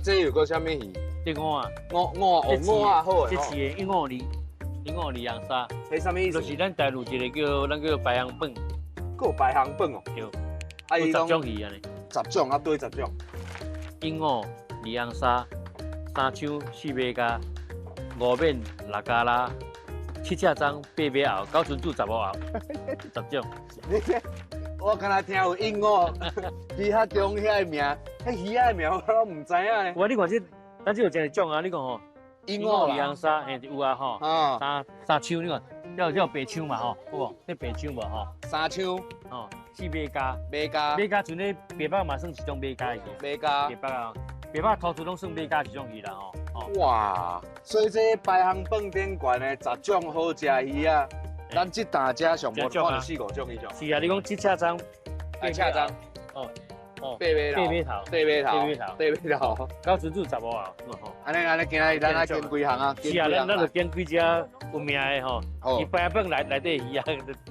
这有个啥物鱼？这五啊，五啊好诶吼。这市的152阳沙，迄啥物意思？就是咱大陆一个叫白羊饭，还有排行榜哦。对，啊，有10伊讲种鱼安尼。 10种啊，对10种。152阳沙，3枪4尾加，5面6加拉，7尺章8尾后，9纯煮15后，10种。我敢若听有鹦鹉，其他中遐名，迄鱼仔名我都唔知影呢。哇，你看这，咱这有真种啊！你看吼，鹦鹉啦，阳沙，有啊吼，啊，三枪你看，叫白枪嘛吼，有无？这白枪无吼， 3枪哦，4尾加，马加，尾加像咧白巴嘛算一种尾加的，马加白，巴啊，白巴头出拢算尾加一种鱼啦吼，哦，哇！所以这排行榜顶悬的10种好食鱼啊，咱这大家上无看到4、5种以上。是啊，你讲7尺章，七尺章，哦哦， 8尾头， 8尾头， 8尾头， 8尾头8尾头。 9纯煮15后，吼。安尼，今日咱来跟几项啊？是啊，咱就拣几只有名的吼，好伊排行榜内底鱼啊，